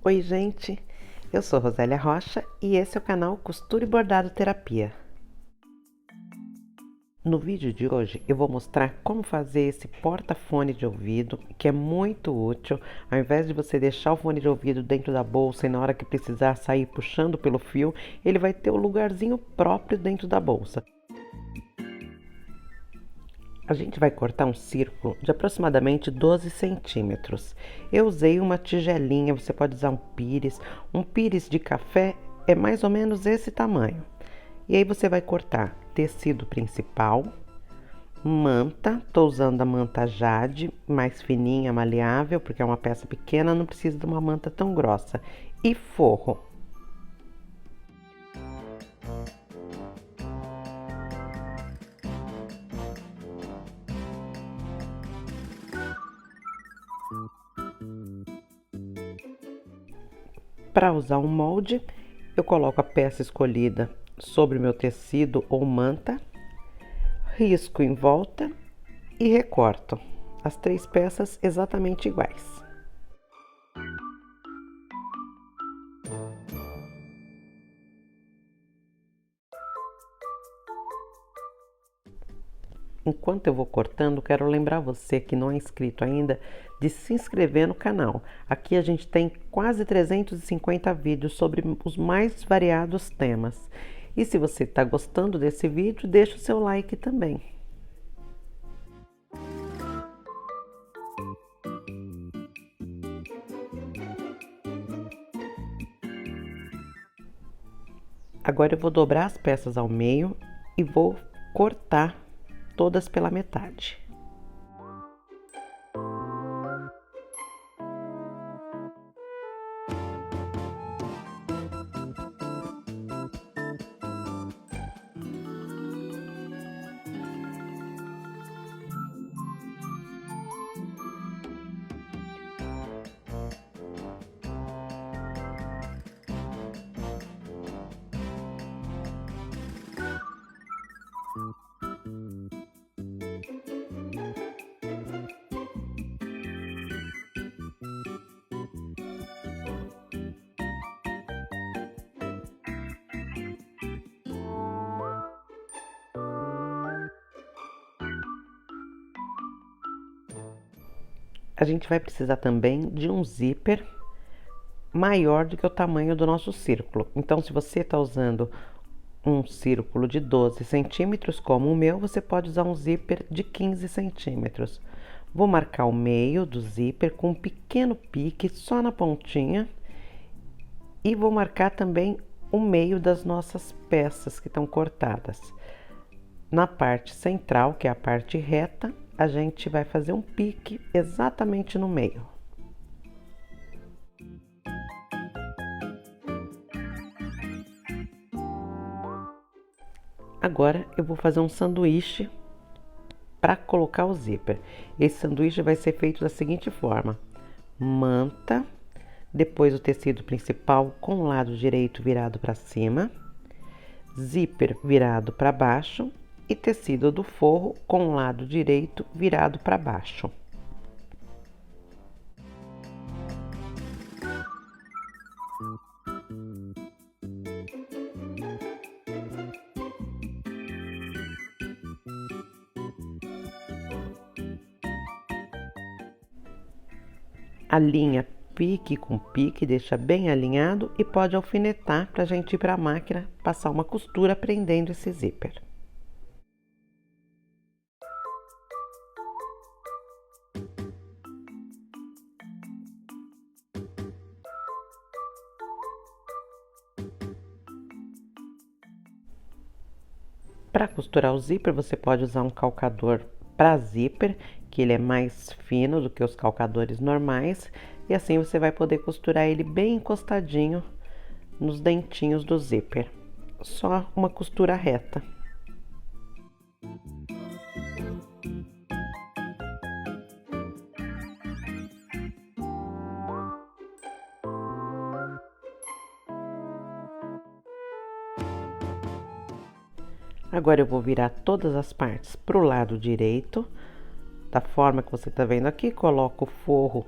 Oi, gente! Eu sou Rosélia Rocha e esse é o canal Costura e Bordado Terapia. No vídeo de hoje eu vou mostrar como fazer esse porta-fone de ouvido, que é muito útil. Ao invés de você deixar o fone de ouvido dentro da bolsa e na hora que precisar sair puxando pelo fio, ele vai ter o lugarzinho próprio dentro da bolsa. A gente vai cortar um círculo de aproximadamente 12 centímetros. Eu usei uma tigelinha, você pode usar um pires de café é mais ou menos esse tamanho. E aí você vai cortar tecido principal, manta, estou usando a manta Jade, mais fininha, maleável, porque é uma peça pequena, não precisa de uma manta tão grossa, e forro. Para usar um molde, eu coloco a peça escolhida sobre o meu tecido ou manta, risco em volta e recorto as 3 peças exatamente iguais. Enquanto eu vou cortando, quero lembrar você que não é inscrito ainda de se inscrever no canal. Aqui a gente tem quase 350 vídeos sobre os mais variados temas. E se você está gostando desse vídeo, deixa o seu like também. Agora eu vou dobrar as peças ao meio e vou cortar todas pela metade. A gente vai precisar também de um zíper maior do que o tamanho do nosso círculo. Então, se você está usando um círculo de 12 centímetros, como o meu, você pode usar um zíper de 15 centímetros. Vou marcar o meio do zíper com um pequeno pique só na pontinha e vou marcar também o meio das nossas peças que estão cortadas. Na parte central, que é a parte reta, a gente vai fazer um pique exatamente no meio. Agora eu vou fazer um sanduíche para colocar o zíper. Esse sanduíche vai ser feito da seguinte forma: manta, depois o tecido principal com o lado direito virado para cima, zíper virado para baixo e tecido do forro com o lado direito virado para baixo. Alinha pique com pique, deixa bem alinhado e pode alfinetar para a gente ir para a máquina passar uma costura prendendo esse zíper. Para costurar o zíper, você pode usar um calcador para zíper, que ele é mais fino do que os calcadores normais, e assim você vai poder costurar ele bem encostadinho nos dentinhos do zíper. Só uma costura reta. Agora eu vou virar todas as partes para o lado direito, da forma que você está vendo aqui. Coloco o forro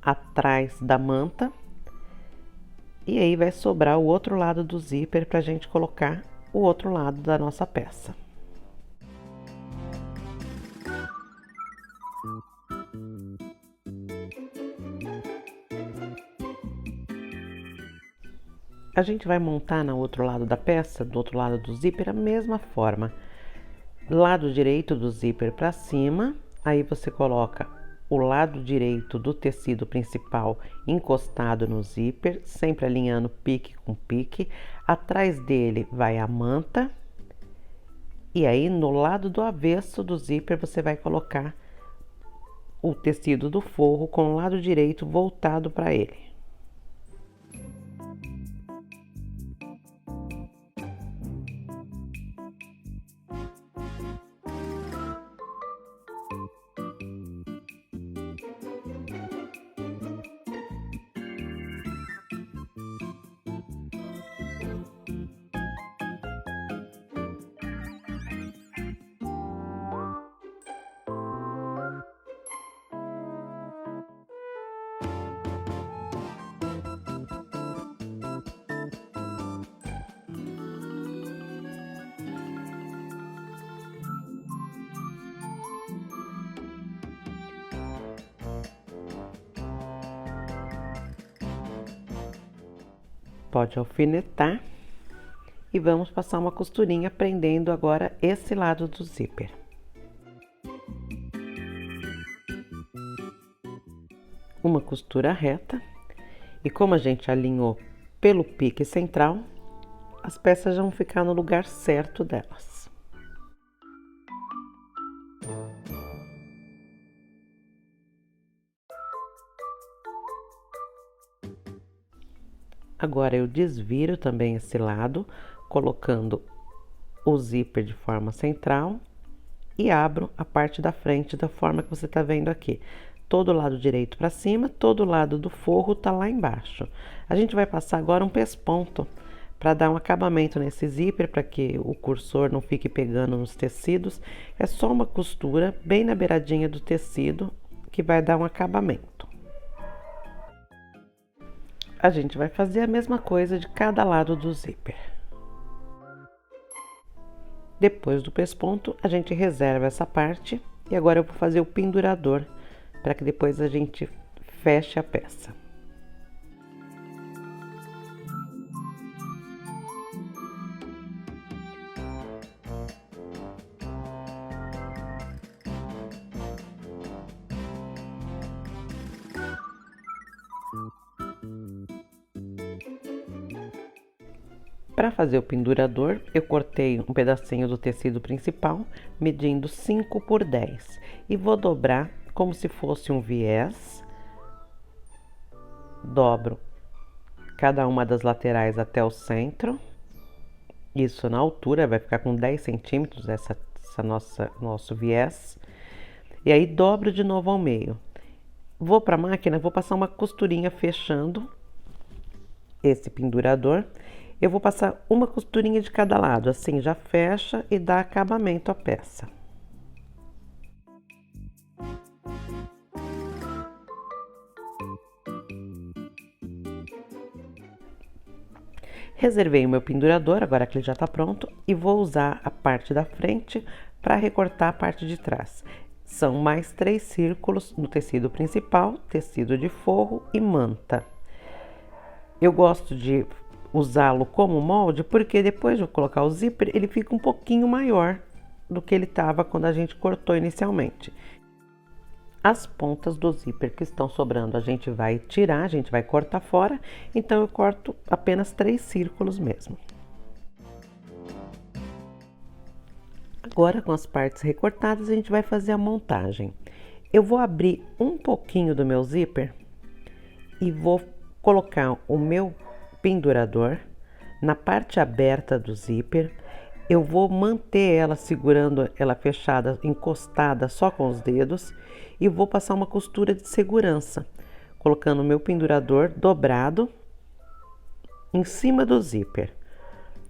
atrás da manta E aí vai sobrar o outro lado do zíper para a gente colocar o outro lado da nossa peça. A gente vai montar no outro lado da peça, do outro lado do zíper, a mesma forma. Lado direito do zíper para cima, aí você coloca o lado direito do tecido principal encostado no zíper, sempre alinhando pique com pique. Atrás dele vai a manta. E aí, no lado do avesso do zíper, você vai colocar o tecido do forro com o lado direito voltado para ele. Pode alfinetar e vamos passar uma costurinha prendendo agora esse lado do zíper. Uma costura reta e como a gente alinhou pelo pique central, as peças já vão ficar no lugar certo delas. Agora eu desviro também esse lado, colocando o zíper de forma central e abro a parte da frente da forma que você está vendo aqui. Todo o lado direito para cima, todo o lado do forro tá lá embaixo. A gente vai passar agora um pesponto para dar um acabamento nesse zíper, para que o cursor não fique pegando nos tecidos. É só uma costura bem na beiradinha do tecido que vai dar um acabamento. A gente vai fazer a mesma coisa de cada lado do zíper. Depois do pesponto, a gente reserva essa parte e agora eu vou fazer o pendurador para que depois a gente feche a peça. Para fazer o pendurador, eu cortei um pedacinho do tecido principal, medindo 5 por 10 e vou dobrar como se fosse um viés. Dobro cada uma das laterais até o centro, isso na altura, vai ficar com 10 centímetros nosso viés. E aí dobro de novo ao meio. Vou para a máquina, vou passar uma costurinha fechando esse pendurador. Eu vou passar uma costurinha de cada lado, assim já fecha e dá acabamento à peça. Reservei o meu pendurador, agora que ele já está pronto, e vou usar a parte da frente para recortar a parte de trás. São mais 3 círculos no tecido principal, tecido de forro e manta. Eu gosto de usá-lo como molde, porque depois de eu colocar o zíper, ele fica um pouquinho maior do que ele estava quando a gente cortou inicialmente. As pontas do zíper que estão sobrando a gente vai tirar, a gente vai cortar fora, então eu corto apenas 3 círculos mesmo. Agora, com as partes recortadas, a gente vai fazer a montagem. Eu vou abrir um pouquinho do meu zíper e vou colocar o meu pendurador na parte aberta do zíper. Eu vou manter ela segurando ela fechada, encostada só com os dedos e vou passar uma costura de segurança, colocando o meu pendurador dobrado em cima do zíper.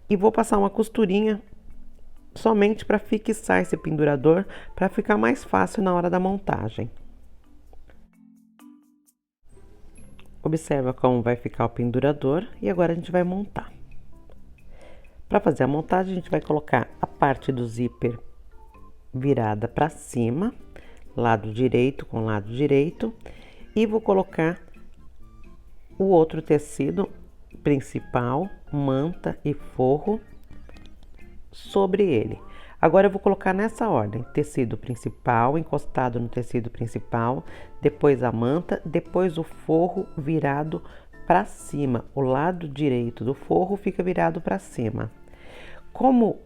E vou passar uma costurinha somente para fixar esse pendurador, para ficar mais fácil na hora da montagem. Observa como vai ficar o pendurador e agora a gente vai montar. Para fazer a montagem, a gente vai colocar a parte do zíper virada para cima, lado direito com lado direito, e vou colocar o outro tecido principal, manta e forro sobre ele. Agora eu vou colocar nessa ordem: tecido principal encostado no tecido principal, depois a manta, depois o forro virado para cima. O lado direito do forro fica virado para cima. Como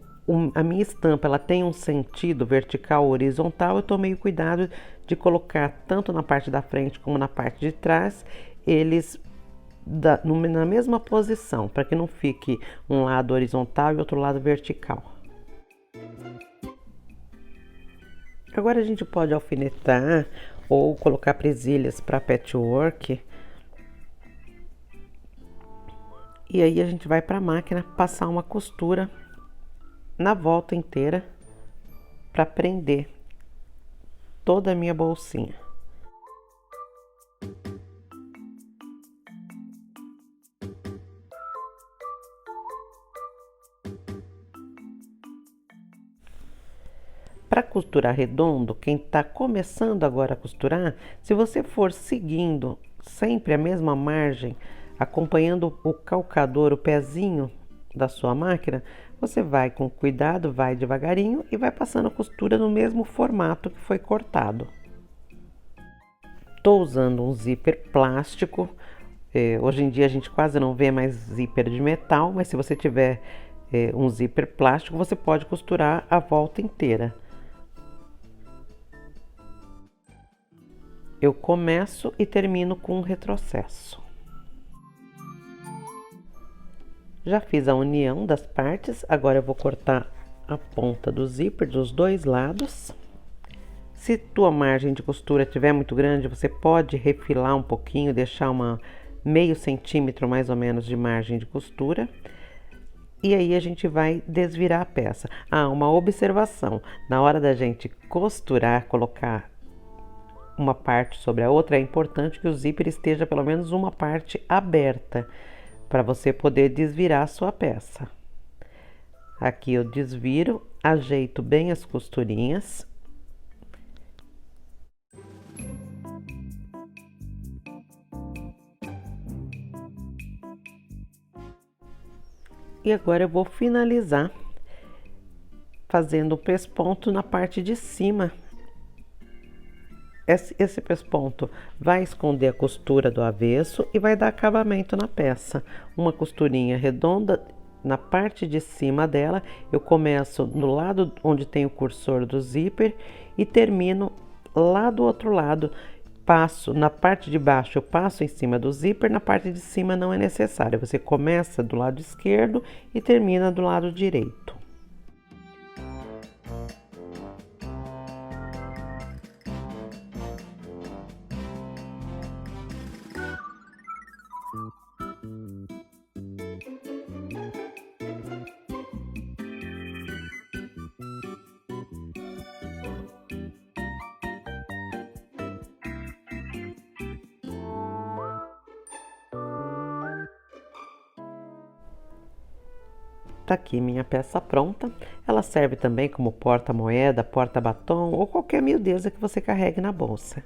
a minha estampa ela tem um sentido vertical ou horizontal, eu tomei o cuidado de colocar tanto na parte da frente como na parte de trás eles na mesma posição, para que não fique um lado horizontal e outro lado vertical. Agora a gente pode alfinetar ou colocar presilhas para patchwork. E aí a gente vai para a máquina passar uma costura na volta inteira para prender toda a minha bolsinha. Para costurar redondo, quem está começando agora a costurar, se você for seguindo sempre a mesma margem, acompanhando o calcador, o pezinho da sua máquina, você vai com cuidado, vai devagarinho e vai passando a costura no mesmo formato que foi cortado. Estou usando um zíper plástico. Hoje em dia a gente quase não vê mais zíper de metal, mas se você tiver um zíper plástico, você pode costurar a volta inteira. Eu começo e termino com um retrocesso. Já fiz a união das partes, agora eu vou cortar a ponta do zíper dos dois lados. Se tua margem de costura estiver muito grande, você pode refilar um pouquinho, deixar meio centímetro mais ou menos de margem de costura. E aí a gente vai desvirar a peça. Uma observação: na hora da gente costurar, colocar uma parte sobre a outra, é importante que o zíper esteja pelo menos uma parte aberta, para você poder desvirar a sua peça. Aqui eu desviro, ajeito bem as costurinhas. E agora eu vou finalizar fazendo o pesponto na parte de cima. Esse pesponto vai esconder a costura do avesso e vai dar acabamento na peça. Uma costurinha redonda na parte de cima dela. Eu começo no lado onde tem o cursor do zíper e termino lá do outro lado. Passo na parte de baixo, eu passo em cima do zíper, na parte de cima não é necessário. Você começa do lado esquerdo e termina do lado direito. Tá aqui minha peça pronta. Ela serve também como porta-moeda, porta-batom ou qualquer miudeza que você carregue na bolsa.